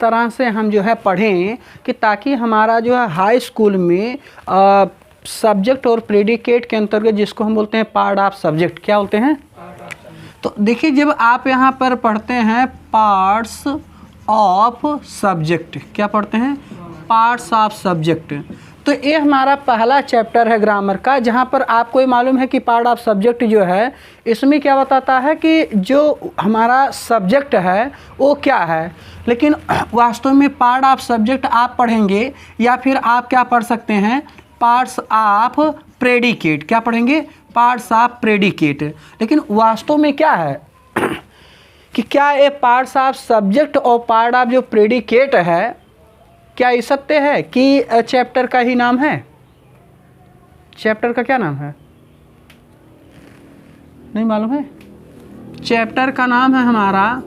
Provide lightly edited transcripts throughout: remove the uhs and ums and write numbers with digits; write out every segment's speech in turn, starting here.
तरह से हम जो है पढ़ें कि ताकि हमारा जो है हाई स्कूल में सब्जेक्ट और प्रेडिकेट के अंतर्गत जिसको हम बोलते हैं पार्ट ऑफ सब्जेक्ट, क्या बोलते हैं? तो देखिए जब आप यहाँ पर पढ़ते हैं पार्ट्स ऑफ सब्जेक्ट, क्या पढ़ते हैं? पार्ट्स ऑफ सब्जेक्ट, तो ये हमारा पहला चैप्टर है ग्रामर का, जहाँ पर आपको ये मालूम है कि पार्ट ऑफ सब्जेक्ट जो है इसमें क्या बताता है कि जो हमारा सब्जेक्ट है वो क्या है। लेकिन वास्तव में पार्ट ऑफ सब्जेक्ट आप पढ़ेंगे या फिर आप क्या पढ़ सकते हैं? पार्ट्स ऑफ प्रेडिकेट, क्या पढ़ेंगे? Parts of predicate. लेकिन वास्तव में क्या है कि क्या ये पार्ट्स ऑफ सब्जेक्ट और पार्ट ऑफ जो प्रेडिकेट है, क्या ये सत्य है कि चैप्टर का ही नाम है? चैप्टर का क्या नाम है? नहीं मालूम है? चैप्टर का नाम है हमारा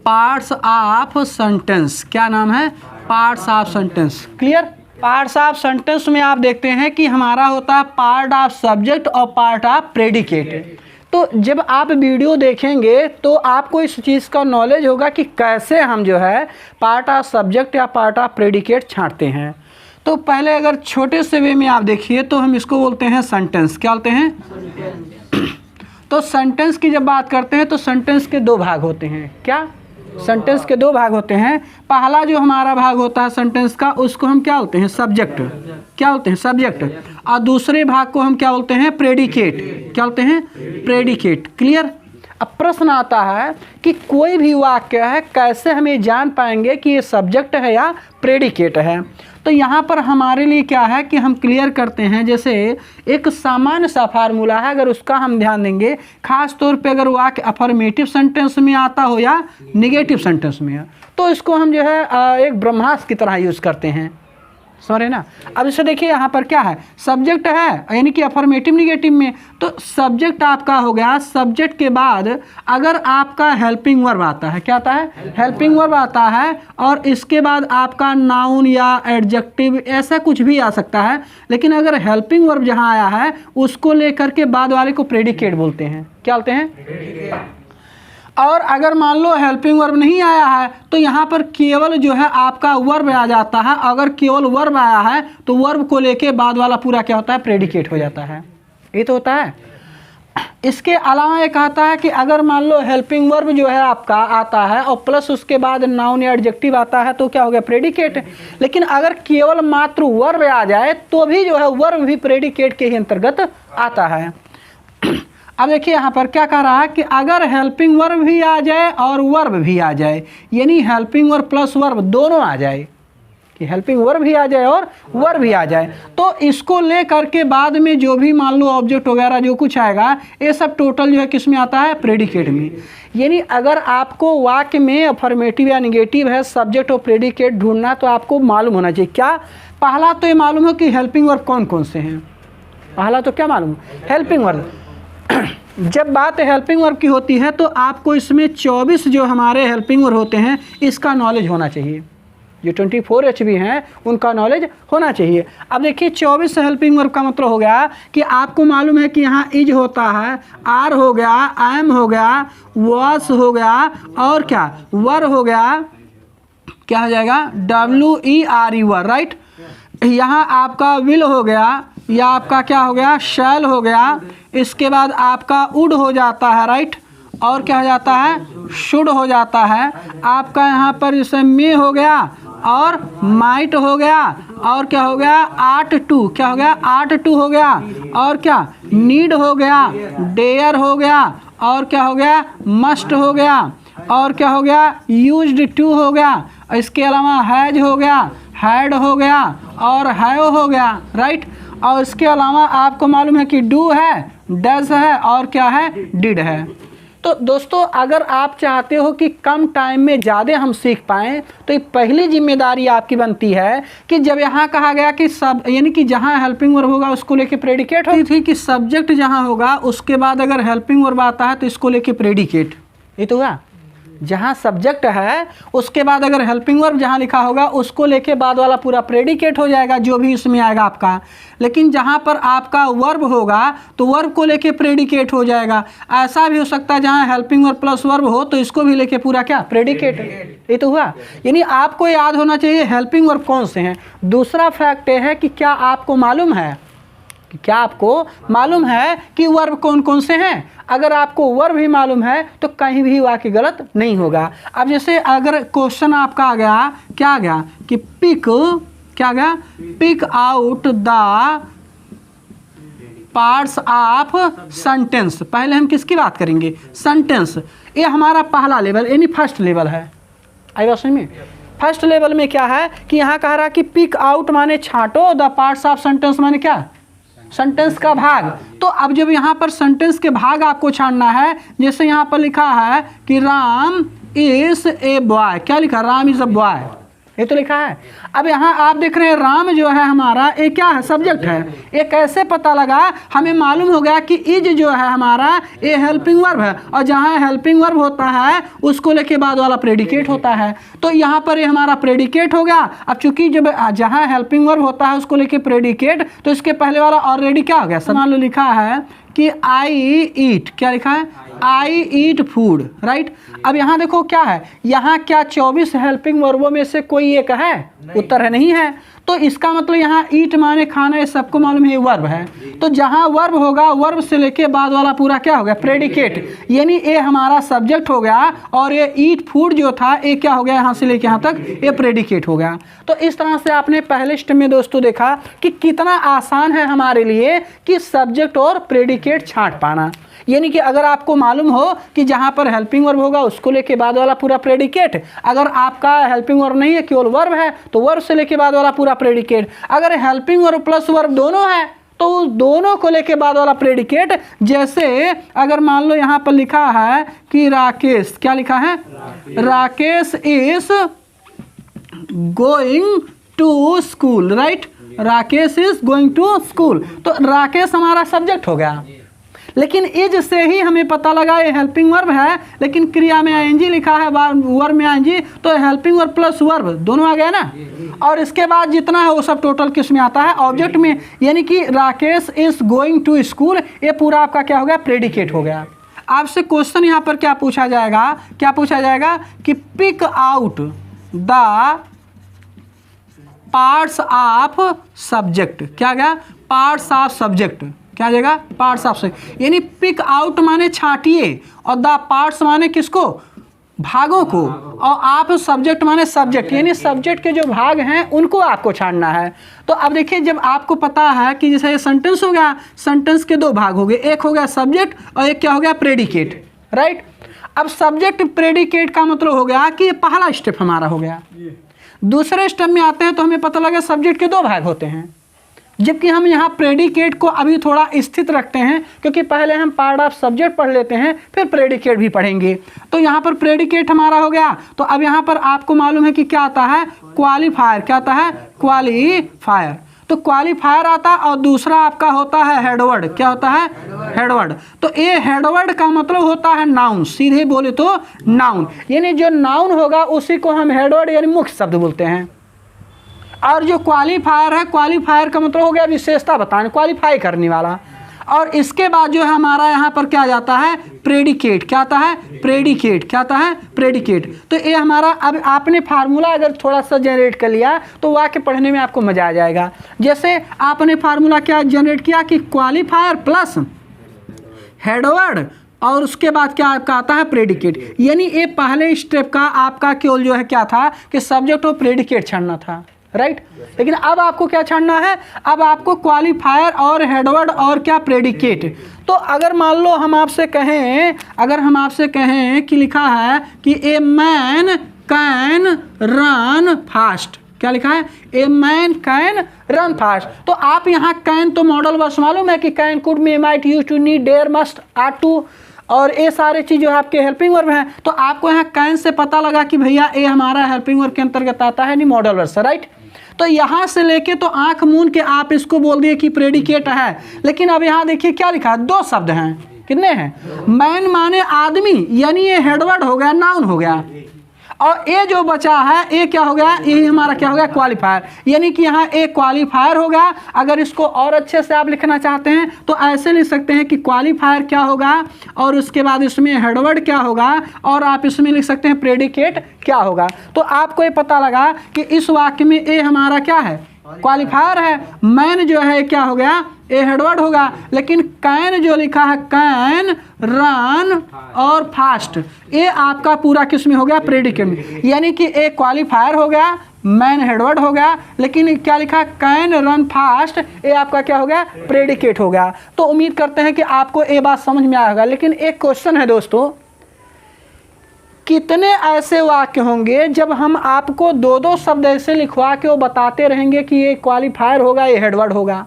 पार्ट्स ऑफ सेंटेंस। क्या नाम है? Parts of sentence. Clear? Parts of sentence में आप देखते हैं कि हमारा होता है पार्ट ऑफ सब्जेक्ट और पार्ट ऑफ प्रेडिकेट। तो जब आप वीडियो देखेंगे तो आपको इस चीज़ का नॉलेज होगा कि कैसे हम जो है पार्ट ऑफ सब्जेक्ट या पार्ट ऑफ प्रेडिकेट छांटते हैं। तो पहले अगर छोटे से वे में आप देखिए तो हम इसको बोलते हैं सेंटेंस। क्या बोलते हैं? तो सेंटेंस की जब बात करते हैं तो सेंटेंस के दो भाग होते हैं। क्या? सेंटेंस के दो भाग होते हैं। पहला जो हमारा भाग होता है सेंटेंस का उसको हम क्या बोलते हैं? सब्जेक्ट। क्या बोलते हैं? सब्जेक्ट। और दूसरे भाग को हम क्या बोलते हैं? प्रेडिकेट। क्या बोलते हैं? प्रेडिकेट। क्लियर? अब प्रश्न आता है कि कोई भी वाक्य है कैसे हमें जान पाएंगे कि ये सब्जेक्ट है या प्रेडिकेट है। तो यहाँ पर हमारे लिए क्या है कि हम क्लियर करते हैं, जैसे एक सामान्य सा फार्मूला है, अगर उसका हम ध्यान देंगे, खास तौर पे अगर वाक्य अफर्मेटिव सेंटेंस में आता हो या निगेटिव सेंटेंस में, तो इसको हम जो है एक ब्रह्मास्त्र की तरह यूज़ करते हैं। समझ रहे ना? अब इसे देखिए यहाँ पर क्या है? सब्जेक्ट है यानी कि अफर्मेटिव निगेटिव में, तो सब्जेक्ट आपका हो गया। सब्जेक्ट के बाद अगर आपका हेल्पिंग वर्ब आता है, क्या आता है? हेल्पिंग वर्ब आता है, और इसके बाद आपका नाउन या एडजेक्टिव ऐसा कुछ भी आ सकता है। लेकिन अगर हेल्पिंग वर्ब जहाँ आया है उसको लेकर के बाद वाले को प्रेडिकेट बोलते हैं। क्या बोलते हैं? और अगर मान लो हेल्पिंग वर्ब नहीं आया है तो यहाँ पर केवल जो है आपका वर्ब आ जाता है। अगर केवल वर्ब आया है तो वर्ब को लेके बाद वाला पूरा क्या होता है? प्रेडिकेट हो जाता है। ये तो होता है। इसके अलावा ये कहता है कि अगर मान लो हेल्पिंग वर्ब जो है आपका आता है और प्लस उसके बाद नाउन या एडजेक्टिव आता है तो क्या हो गया? प्रेडिकेट। लेकिन अगर केवल मात्र वर्ब आ जाए तो भी जो है वर्ब भी प्रेडिकेट के ही अंतर्गत आता है। अब देखिए यहाँ पर क्या कह रहा है कि अगर हेल्पिंग वर्ब भी आ जाए और वर्ब भी आ जाए, यानी हेल्पिंग वर्ब प्लस वर्ब दोनों आ जाए, कि हेल्पिंग वर्ब भी आ जाए और वर्ब भी आ जाए, तो इसको ले करके बाद में जो भी मान लो ऑब्जेक्ट वगैरह जो कुछ आएगा ये सब टोटल जो है किस में आता है? प्रेडिकेट में। यानी अगर आपको वाक्य में अफर्मेटिव या निगेटिव है, सब्जेक्ट और प्रेडिकेट ढूंढना, तो आपको मालूम होना चाहिए क्या? पहला तो ये मालूम हो कि हेल्पिंग वर्ब कौन कौन से हैं। पहला तो क्या मालूम? Helping verb. जब बात हेल्पिंग वर्ब की होती है तो आपको इसमें 24 जो हमारे हेल्पिंग वर्ब होते हैं इसका नॉलेज होना चाहिए। जो 24 HB हैं उनका नॉलेज होना चाहिए। अब देखिए 24 हेल्पिंग वर्ब का मतलब हो गया कि आपको मालूम है कि यहाँ इज होता है, आर हो गया, एम हो गया, वॉस हो गया, और क्या? वर हो गया, क्या हो जाएगा? WERE were, right. यहाँ आपका विल हो गया, या आपका क्या हो गया? शैल हो गया। इसके बाद आपका वुड हो जाता है, राइट। और क्या हो जाता है? शुड हो जाता है। आपका यहाँ पर जैसे मे हो गया और माइट हो गया, और क्या हो गया? आर्ट टू, क्या हो गया? आर्ट टू हो गया, और क्या? नीड हो गया, डेयर हो गया, और क्या हो गया? मस्ट हो गया, और क्या हो गया? यूज्ड टू हो गया। इसके अलावा हैज हो गया, हैड हो गया, और हैव हो गया, राइट। और इसके अलावा आपको मालूम है कि डू है, डज है, और क्या है? डिड है। तो दोस्तों अगर आप चाहते हो कि कम टाइम में ज़्यादा हम सीख पाएँ तो ये पहली जिम्मेदारी आपकी बनती है कि जब यहाँ कहा गया कि सब, यानी कि जहाँ हेल्पिंग वर्ब होगा उसको लेके प्रेडिकेट होती थी, कि सब्जेक्ट जहाँ होगा उसके बाद अगर हेल्पिंग वर्ब आता है तो इसको लेके प्रेडिकेट। ये तो हुआ। जहाँ सब्जेक्ट है उसके बाद अगर हेल्पिंग वर्ब जहाँ लिखा होगा उसको लेके बाद वाला पूरा प्रेडिकेट हो जाएगा, जो भी इसमें आएगा आपका। लेकिन जहाँ पर आपका वर्ब होगा तो वर्ब को लेके प्रेडिकेट हो जाएगा। ऐसा भी हो सकता है जहाँ हेल्पिंग वर्ब प्लस वर्ब हो तो इसको भी लेके पूरा क्या प्रेडिकेट। ये तो हुआ, यानी आपको याद होना चाहिए हेल्पिंग वर्ब कौन से हैं। दूसरा फैक्ट ये है कि क्या आपको मालूम है कि वर्ब कौन कौन से हैं। अगर आपको वर्ब ही मालूम है तो कहीं भी वाक्य गलत नहीं होगा। अब जैसे अगर क्वेश्चन आपका आ गया, क्या आ गया कि pick out the parts of sentence. पहले हम किसकी बात करेंगे, सेंटेंस। ये हमारा पहला लेवल यानी फर्स्ट लेवल है। आई बात समझ में। फर्स्ट लेवल में क्या है कि यहाँ कह रहा कि पिक आउट माने छांटो, द पार्ट्स ऑफ सेंटेंस माने क्या, सेंटेंस का भाग। तो अब जब यहाँ पर सेंटेंस के भाग आपको छानना है, जैसे यहाँ पर लिखा है कि राम इज ए बॉय, क्या लिखा, राम इज अ बॉय, ये तो लिखा है। अब यहाँ आप देख रहे हैं राम जो है हमारा ये क्या है, सब्जेक्ट है। ये कैसे पता लगा, हमें मालूम हो गया कि इज जो है हमारा ये हेल्पिंग वर्ब है, और जहाँ हेल्पिंग वर्ब होता है उसको लेके बाद वाला प्रेडिकेट होता है। तो यहाँ पर ये हमारा प्रेडिकेट हो गया। अब चूंकि जब जहाँ हेल्पिंग वर्ब होता है उसको लेके प्रेडिकेट, तो इसके पहले वाला ऑलरेडी क्या हो गया, मान लो लिखा है कि आई ईट, क्या लिखा है, आई ईट फूड, राइट। अब यहाँ देखो क्या है, यहाँ क्या 24 हेल्पिंग वर्बों में से कोई एक है, उत्तर है नहीं है। तो इसका मतलब यहाँ ईट माने खाना, ये सबको मालूम है वर्ब है। तो जहाँ वर्ब होगा वर्ब से लेके बाद वाला पूरा क्या हो गया, प्रेडिकेट, यानी ये हमारा सब्जेक्ट हो गया। और ये ईट फूड जो था ये क्या हो गया, यहाँ से लेके यहाँ तक ये प्रेडिकेट हो गया। तो इस तरह से आपने पहले स्टेप में दोस्तों देखा कि कितना आसान है हमारे लिए कि सब्जेक्ट और प्रेडिकेट छांट पाना। यानी कि अगर आपको मालूम हो कि जहाँ पर हेल्पिंग वर्ब होगा उसको लेके बाद वाला पूरा प्रेडिकेट, अगर आपका हेल्पिंग वर्ब नहीं है केवल वर्ब है तो वर्ब से लेके बाद वाला पूरा प्रेडिकेट, अगर हेल्पिंग वर्ब प्लस वर्ब दोनों है तो उस दोनों को लेके बाद वाला प्रेडिकेट। जैसे अगर मान लो यहाँ पर लिखा है कि राकेश, क्या लिखा है, Rakesh is going to school, right, Rakesh is going to school. तो राकेश हमारा सब्जेक्ट हो गया, लेकिन इज से ही हमें पता लगा ये हेल्पिंग वर्ब है, लेकिन क्रिया में आईएनजी लिखा है, वर्ब में आईएनजी, तो हेल्पिंग वर्ब प्लस वर्ब दोनों आ गया ना। और इसके बाद जितना है वो सब टोटल किस में आता है, ऑब्जेक्ट में। यानी कि Rakesh is going to school, ये पूरा आपका क्या हो गया, प्रेडिकेट हो गया। आपसे क्वेश्चन यहाँ पर क्या पूछा जाएगा कि pick out the parts of subject, क्या गया, पार्ट्स ऑफ सब्जेक्ट, क्या जाएगा, पार्ट्स ऑफ सब्जेक्ट। यानी पिक आउट माने छांटिए, और द पार्ट्स माने किसको, भागों को, और आप सब्जेक्ट माने सब्जेक्ट, यानी सब्जेक्ट के जो भाग हैं उनको आपको छानना है। तो अब देखिए जब आपको पता है कि जैसे ये सेंटेंस हो गया, सेंटेंस के दो भाग हो गए, एक हो गया सब्जेक्ट और एक क्या हो गया, प्रेडिकेट, राइट। अब सब्जेक्ट प्रेडिकेट का मतलब हो गया कि ये पहला स्टेप हमारा हो गया। दूसरे स्टेप में आते हैं तो हमें पता लगा सब्जेक्ट के दो भाग होते हैं, जबकि हम यहाँ प्रेडिकेट को अभी थोड़ा स्थित रखते हैं, क्योंकि पहले हम पार्ट ऑफ सब्जेक्ट पढ़ लेते हैं फिर प्रेडिकेट भी पढ़ेंगे। तो यहाँ पर प्रेडिकेट हमारा हो गया। तो अब यहाँ पर आपको मालूम है कि क्या आता है, क्वालिफायर, क्या आता है, क्वालिफायर। तो क्वालिफायर आता है, और दूसरा आपका होता है हेडवर्ड, क्या होता है, हेडवर्ड। तो ये हेडवर्ड का मतलब होता है नाउन, सीधे बोले तो नाउन, यानी जो नाउन होगा उसी को हम हेडवर्ड यानी मुख्य शब्द बोलते हैं। और जो क्वालिफायर है, क्वालिफायर का मतलब हो गया विशेषता बताने, क्वालिफाई करने वाला। और इसके बाद जो है हमारा यहाँ पर क्या जाता है, प्रेडिकेट, क्या आता है, प्रेडिकेट, क्या आता है, प्रेडिकेट। तो ये हमारा, अब आपने फार्मूला अगर थोड़ा सा जनरेट कर लिया तो वाक्य पढ़ने में आपको मजा आ जाएगा। जैसे आपने फार्मूला क्या जनरेट किया कि क्वालिफायर प्लस हेडवर्ड और उसके बाद क्या आपका आता है, प्रेडिकेट। यानी ये पहले स्टेप का आपका केवल जो है क्या था कि सब्जेक्ट और प्रेडिकेट छानना था, राइट। लेकिन अब आपको क्या छानना है, अब आपको क्वालिफायर और हेडवर्ड और क्या, प्रेडिकेट। तो अगर मान लो हम आपसे कहें, अगर हम आपसे कहें कि लिखा है कि a man can run fast, क्या लिखा है, a man can run fast. तो आप यहाँ कैन तो मॉडल वर्ड्स मालूम है कि can, could, may, might, use to, need, dare, must, are to, और ये सारे चीज़ जो है आपके हेल्पिंग वर्ब हैं। तो आपको यहाँ कैन से पता लगा कि भैया ये हमारा हेल्पिंग वर्ब के अंतर्गत आता है, नहीं मॉडल वर्ब से, राइट। तो यहाँ से लेके तो आंख मूंद के आप इसको बोल दिए कि प्रेडिकेट है। लेकिन अब यहाँ देखिए क्या लिखा है, दो शब्द हैं, कितने हैं? मैन माने आदमी, यानी ये हेडवर्ड हो गया, नाउन हो गया। और ये जो बचा है ये क्या हो गया? यही हमारा क्या हो गया? क्वालिफायर। यानी कि यहाँ एक क्वालिफायर हो गया। अगर इसको और अच्छे से आप लिखना चाहते हैं तो ऐसे लिख सकते हैं कि क्वालिफायर क्या होगा, और उसके बाद इसमें हेडवर्ड क्या होगा, और आप इसमें लिख सकते हैं प्रेडिकेट क्या होगा। तो आपको ये पता लगा कि इस वाक्य में ए हमारा क्या है? क्वालिफायर है। मैन जो है क्या हो गया? ए हेडवर्ड होगा। लेकिन कैन जो लिखा है, कैन, रन और फास्ट, ये आपका पूरा किस में हो गया? प्रेडिकेट में। यानी कि एक क्वालिफायर हो गया, मैन हेडवर्ड हो गया, लेकिन क्या लिखा? कैन रन फास्ट, ये आपका क्या हो गया? प्रेडिकेट हो गया। तो उम्मीद करते हैं कि आपको ये बात समझ में आया होगा। लेकिन एक क्वेश्चन है दोस्तों, कितने ऐसे वाक्य होंगे जब हम आपको दो दो शब्द ऐसे लिखवा के वो बताते रहेंगे कि ये क्वालिफायर होगा, ये हेडवर्ड होगा।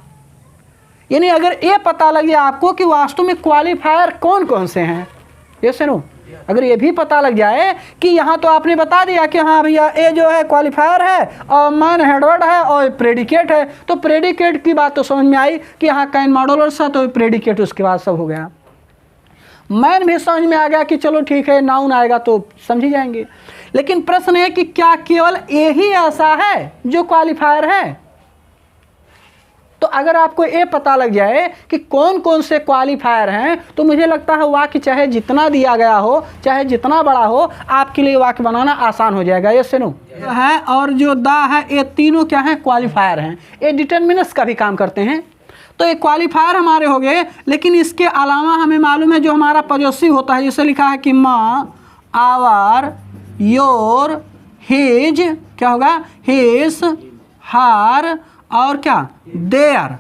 यानी अगर ये पता लगे आपको कि वास्तव में क्वालिफायर कौन कौन से हैं, ये सुनो, अगर ये भी पता लग जाए कि यहाँ तो आपने बता दिया कि हाँ भैया ए जो है क्वालिफायर है और मैन हेडवर्ड है और प्रेडिकेट है, तो प्रेडिकेट की बात तो समझ में आई कि हाँ कैन मॉडुलर सा, तो प्रेडिकेट उसके बाद सब हो गया। मैन भी समझ में आ गया कि चलो ठीक है, नाउन आएगा तो समझ ही जाएंगे। लेकिन प्रश्न है कि क्या केवल यही ऐसा है जो क्वालिफायर है? तो अगर आपको ये पता लग जाए कि कौन कौन से क्वालिफायर हैं, तो मुझे लगता है वाक्य चाहे जितना दिया गया हो, चाहे जितना बड़ा हो, आपके लिए वाक्य बनाना आसान हो जाएगा। ये सुनो है और जो दा है, ये तीनों क्या है? क्वालिफायर हैं। ये डिटरमिनर्स का भी काम करते हैं। तो ये क्वालिफायर हमारे हो गए। लेकिन इसके अलावा हमें मालूम है जो हमारा पॉजेसिव होता है, जैसे लिखा है कि माँ, आवर, योर, हिज, क्या होगा? हिज, हार और क्या? देयर।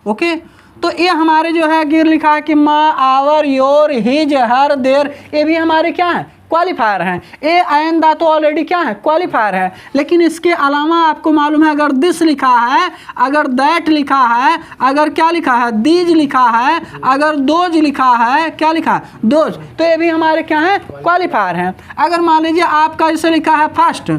ओके, तो ये हमारे जो है गिर लिखा है कि my, our, your, his, her, their, ये भी हमारे क्या है? क्वालिफायर हैं। ए एंड दा तो ऑलरेडी क्या है? क्वालिफायर है। लेकिन इसके अलावा आपको मालूम है अगर दिस लिखा है, अगर दैट लिखा है, अगर क्या लिखा है? दीज लिखा है, अगर दोज लिखा है, क्या लिखा है? दोज, तो ये भी हमारे क्या है? क्वालिफायर हैं। अगर मान लीजिए आपका इसे लिखा है फर्स्ट,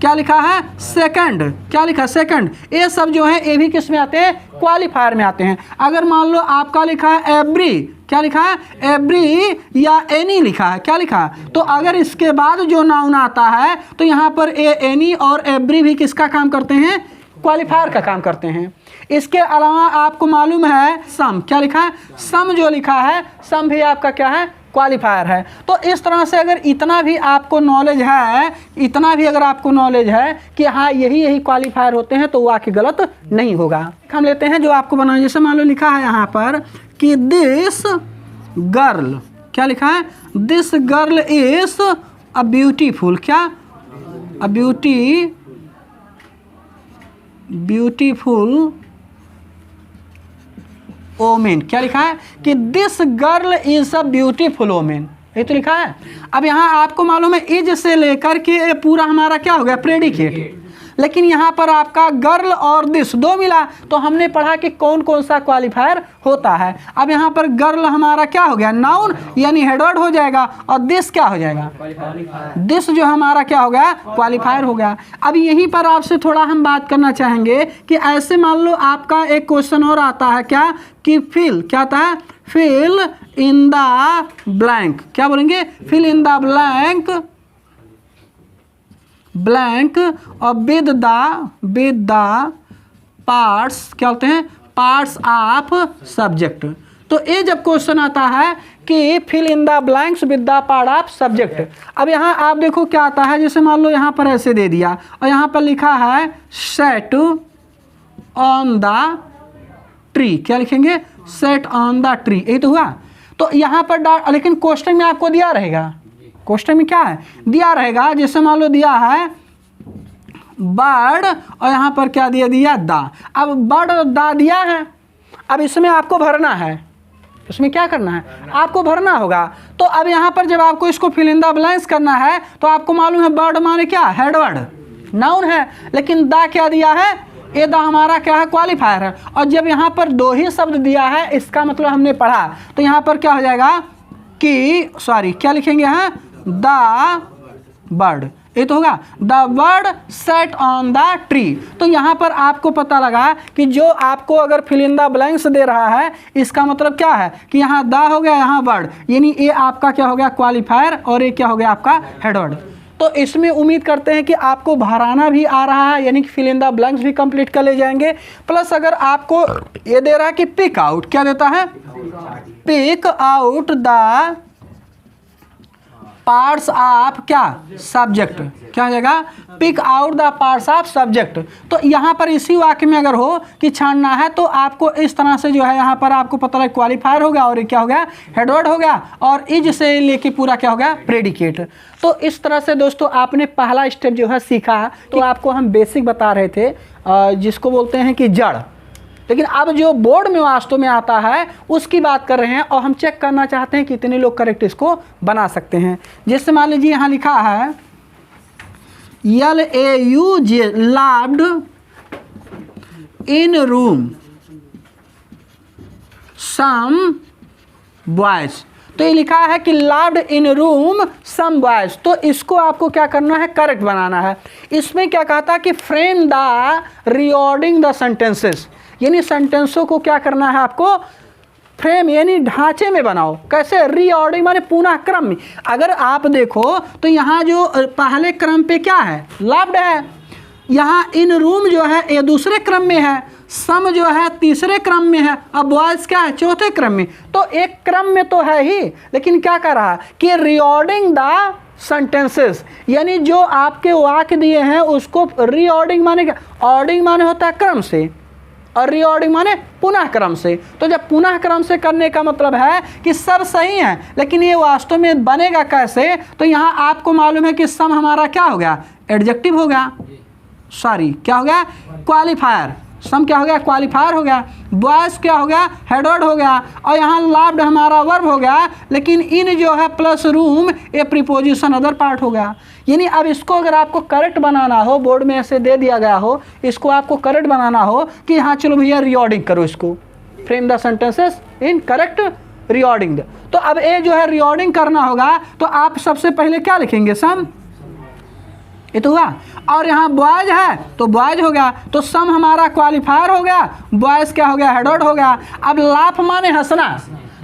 क्या लिखा है? सेकंड, क्या लिखा है? सेकंड, ये सब जो है ये भी किस में आते हैं? क्वालिफायर में आते हैं। अगर मान लो आपका लिखा है एवरी, क्या लिखा है? एवरी या एनी लिखा है, क्या लिखा है? तो अगर इसके बाद जो नाउन आता है तो यहाँ पर एनी और एवरी भी किसका काम करते हैं? क्वालिफायर का काम करते हैं। इसके अलावा आपको मालूम है सम, क्या लिखा है? सम जो लिखा है, सम भी आपका क्या है? क्वालिफायर है। तो इस तरह से अगर इतना भी आपको नॉलेज है, इतना भी अगर आपको नॉलेज है कि हाँ यही क्वालिफायर होते हैं, तो वाक्य गलत नहीं होगा। हम लेते हैं जो आपको बनाना, जैसे मान लो लिखा है यहाँ पर कि दिस गर्ल, क्या लिखा है? This girl is a beautiful, क्या? अ ब्यूटीफुल ओमेन, क्या लिखा है? कि this girl is a beautiful woman, ये तो लिखा है। अब यहाँ आपको मालूम है इज से लेकर के पूरा हमारा क्या हो गया? प्रेडिकेट। लेकिन यहाँ पर आपका गर्ल और दिस दो मिला, तो हमने पढ़ा कि कौन कौन सा क्वालिफायर होता है। अब यहाँ पर गर्ल हमारा क्या हो गया? नाउन, यानी हेडवर्ड हो जाएगा, और दिस क्या हो जाएगा? दिस जो हमारा क्या हो गया? क्वालिफायर हो गया। अब यहीं पर आपसे थोड़ा हम बात करना चाहेंगे कि ऐसे मान लो आपका एक क्वेश्चन और आता है, क्या? कि फिल, क्या आता है? फिल इन द ब्लैंक, क्या बोलेंगे? फिल इन द ब्लैंक और विद द पार्ट्स, क्या होते हैं? Parts of subject. तो ये जब क्वेश्चन आता है कि fill in the blanks with the part of subject, अब यहाँ आप देखो क्या आता है। जैसे मान लो यहाँ पर ऐसे दे दिया और यहाँ पर लिखा है सेट ऑन द ट्री, क्या लिखेंगे? सेट ऑन द ट्री, यही तो हुआ। तो यहाँ पर लेकिन क्वेश्चन में आपको दिया रहेगा, क्वेश्चन में क्या है? दिया रहेगा। जैसे मान लो दिया है बर्ड और यहाँ पर क्या दिया? दा। अब बर्ड और दा दिया है, अब इसमें आपको भरना है, इसमें क्या करना है? आपको भरना होगा। तो अब यहाँ पर जब आपको इसको फिल इन द ब्लैंक्स करना है, तो आपको मालूम है बर्ड माने क्या? हेडवर्ड, नाउन है। लेकिन दा क्या दिया है? ये दा हमारा क्या है? क्वालिफायर है। और जब यहाँ पर दो ही शब्द दिया है, इसका मतलब हमने पढ़ा, तो यहाँ पर क्या हो जाएगा कि क्या लिखेंगे? हाँ, द बर्ड, ये तो होगा the bird set on the tree. तो यहाँ पर आपको पता लगा कि जो आपको अगर फिल इन द ब्लैंक्स दे रहा है इसका मतलब क्या है कि यहाँ द हो गया, यहाँ बर्ड, यानी ये आपका क्या हो गया क्वालिफायर और ये क्या हो गया आपका हेडवर्ड। तो इसमें उम्मीद करते हैं कि आपको भराना भी आ रहा है, यानी कि फिल इन द ब्लैंक्स भी कंप्लीट कर ले जाएंगे। प्लस अगर आपको ये दे रहा है कि पिक आउट, क्या देता है, pick out the parts of क्या सब्जेक्ट, क्या हो जाएगा, pick out the parts of subject. तो यहाँ पर इसी वाक्य में अगर हो कि छानना है तो आपको इस तरह से जो है यहाँ पर आपको पता लगे क्वालिफायर हो गया और ये क्या हो गया हेडवर्ड हो गया और इज से लेके पूरा क्या हो गया प्रेडिकेट। तो इस तरह से दोस्तों आपने पहला स्टेप जो है सीखा। तो आपको हम बेसिक बता रहे थे जिसको बोलते हैं कि जड़, लेकिन अब जो बोर्ड में वास्तव में आता है उसकी बात कर रहे हैं और हम चेक करना चाहते हैं कितने लोग करेक्ट इसको बना सकते हैं। जैसे मान लीजिए यहाँ लिखा है LAUJ loved in room some boys. तो ये लिखा है कि लाव्ड इन रूम सम बॉयज, तो इसको आपको क्या करना है, करेक्ट बनाना है। इसमें क्या कहता है कि फ्रेम द रिऑर्डिंग द सेंटेंसेस, यानी सेंटेंसों को क्या करना है आपको फ्रेम यानी ढांचे में बनाओ। कैसे, रीऑर्डिंग माने पुनः क्रम में। अगर आप देखो तो यहाँ जो पहले क्रम पे क्या है लाव्ड है, यहाँ इन रूम जो है ये दूसरे क्रम में है, सम जो है तीसरे क्रम में है, अब बॉयज क्या है चौथे क्रम में। तो एक क्रम में तो है ही, लेकिन क्या कर रहा है कि रीऑर्डिंग द सेंटेंसेस, यानी जो आपके वाक्य दिए हैं उसको रीऑर्डिंग माने क्या, ऑर्डिंग माने होता है क्रम से और रीऑर्डिंग माने पुनः क्रम से। तो जब पुनः क्रम से करने का मतलब है कि सब सही है, लेकिन ये वास्तव में बनेगा कैसे। तो यहाँ आपको मालूम है कि सम हमारा क्या हो गया एडजेक्टिव हो गया, सॉरी क्या हो गया क्वालिफायर, सम क्या हो गया क्वालिफायर हो गया, बॉयज क्या हो गया हेडवर्ड हो गया, और यहाँ लाव्ड हमारा वर्ब हो गया, लेकिन इन जो है प्लस रूम ये प्रीपोजिशन अदर पार्ट हो गया। यानी अब इसको अगर आपको करेक्ट बनाना हो, बोर्ड में ऐसे दे दिया गया हो, इसको आपको करेक्ट बनाना हो कि हाँ चलो भैया रीऑर्डिंग करो इसको, frame the sentences in correct reordering. तो अब ये जो है रीऑर्डिंग करना होगा, तो आप सबसे पहले क्या लिखेंगे सम, ये तो हुआ, और यहाँ बॉयज है तो बॉयज हो गया, तो सम हमारा क्वालिफायर हो गया, बॉयज क्या हो गया हेडवर्ड हो गया। अब लाफ माने हंसना,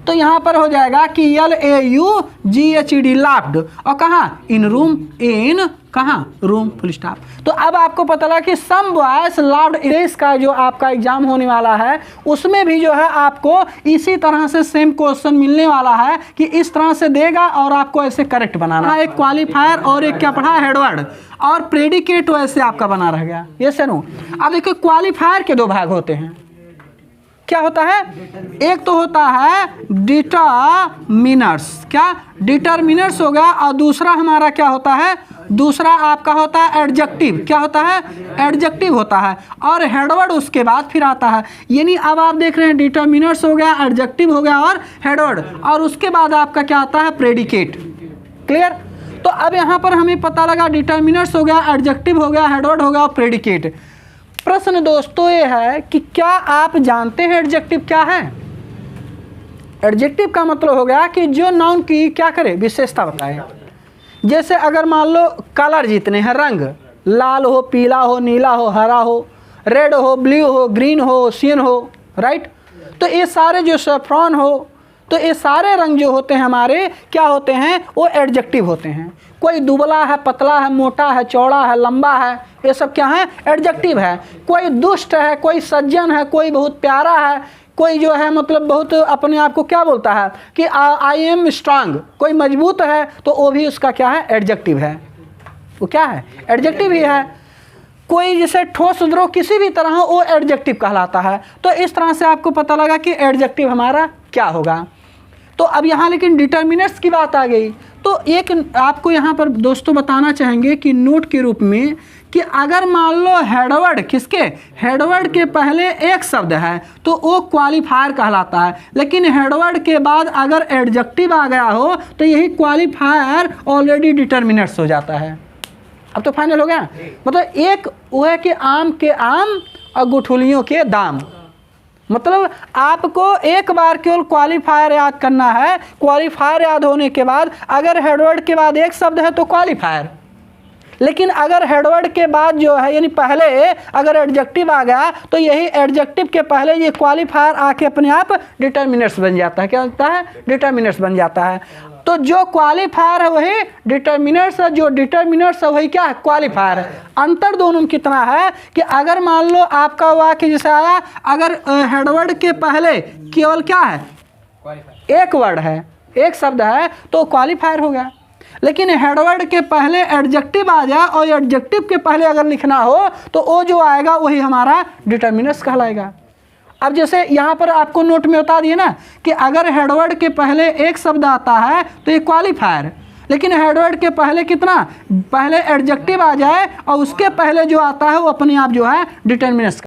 तो यहाँ पर हो जाएगा कि LAUGHED लाफ्ड, और कहाँ इन रूम, इन कहाँ रूम फुल स्टॉप। तो अब आपको पता लगा कि सम बॉयज लाफ्ड। इस का जो आपका एग्जाम होने वाला है उसमें भी जो है आपको इसी तरह से सेम क्वेश्चन मिलने वाला है कि इस तरह से देगा और आपको ऐसे करेक्ट बनाना है। एक क्वालिफायर और एक क्या पढ़ा हेडवर्ड, और प्रेडिकेट वैसे आपका बना रह गया, ये सुनो। अब देखिए क्वालिफायर के दो भाग होते हैं, क्या होता है, एक तो होता है डिटरमिनर्स, क्या डिटरमिनर्स हो गया, और दूसरा हमारा क्या होता है, दूसरा आपका होता है एडजेक्टिव, क्या होता है एडजेक्टिव होता है, और हेडवर्ड उसके बाद फिर आता है। यानी अब आप देख रहे हैं डिटरमिनर्स हो गया, एडजेक्टिव हो गया और हेडवर्ड, और उसके बाद आपका क्या आता है प्रेडिकेट। क्लियर। तो अब यहाँ पर हमें पता लगा डिटरमिनर्स हो गया, एडजेक्टिव हो गया, हेडवर्ड हो गया और प्रेडिकेट। प्रश्न दोस्तों ये है कि क्या आप जानते हैं एडजेक्टिव क्या है। एडजेक्टिव का मतलब हो गया कि जो नाउन की क्या करे विशेषता बताए। जैसे अगर मान लो कलर जितने हैं, रंग लाल हो, पीला हो, नीला हो, हरा हो, रेड हो, ब्लू हो, ग्रीन हो, ओशियन हो, राइट। तो ये सारे जो सैफ्रॉन हो, तो ये सारे रंग जो होते हैं हमारे क्या होते हैं, वो एडजेक्टिव होते हैं। कोई दुबला है, पतला है, मोटा है, चौड़ा है, लंबा है, ये सब क्या है एडजेक्टिव है। कोई दुष्ट है, कोई सज्जन है, कोई बहुत प्यारा है, कोई जो है मतलब बहुत अपने आप को क्या बोलता है कि आई एम स्ट्रांग, कोई मजबूत है, तो वो भी उसका क्या है एडजेक्टिव है, वो क्या है एडजेक्टिव ही है। कोई जैसे ठोस द्रोह किसी भी तरह हो, वो एडजेक्टिव कहलाता है। तो इस तरह से आपको पता लगा कि एडजेक्टिव हमारा क्या होगा। तो अब यहाँ लेकिन डिटरमिनर्स की बात आ गई, तो एक आपको यहाँ पर दोस्तों बताना चाहेंगे कि नोट के रूप में कि अगर मान लो हेडवर्ड, किसके हेडवर्ड के पहले एक शब्द है तो वो क्वालिफायर कहलाता है, लेकिन हेडवर्ड के बाद अगर एडजेक्टिव आ गया हो तो यही क्वालिफायर ऑलरेडी डिटरमिनर्स हो जाता है। अब तो फाइनल हो गया। मतलब एक वो है कि आम के आम और गुठलियों के दाम। मतलब आपको एक बार केवल क्वालिफायर याद करना है। क्वालिफायर याद होने के बाद अगर हेडवर्ड के बाद एक शब्द है तो क्वालिफायर, लेकिन अगर हेडवर्ड के बाद जो है यानी पहले अगर एडजेक्टिव आ गया तो यही एडजेक्टिव के पहले ये क्वालिफायर आके अपने आप डिटर्मिनर्स बन जाता है। क्या होता है? डिटर्मिनर्स बन जाता है। तो जो क्वालिफायर है वही डिटर्मिनर्स है, जो डिटर्मिनर्स है वही क्या है? क्वालिफायर है। अंतर दोनों में कितना है कि अगर मान लो आपका वाक्य जैसे आया, अगर हेडवर्ड के पहले केवल क्या है? एक वर्ड है, एक शब्द है, तो क्वालिफायर हो गया। लेकिन हेडवर्ड के पहले एडजेक्टिव आ जाए और एडजेक्टिव के पहले अगर लिखना हो तो वो जो आएगा वही हमारा डिटर्मिनर्स कहलाएगा। अब जैसे यहाँ पर आपको नोट में बता दिए ना कि अगर हेडवर्ड के पहले एक शब्द आता है तो ये क्वालिफायर, लेकिन हेडवर्ड के पहले कितना? पहले एडजेक्टिव आ जाए और उसके पहले जो आता है वो अपने आप जो है डिटर्मिनर्स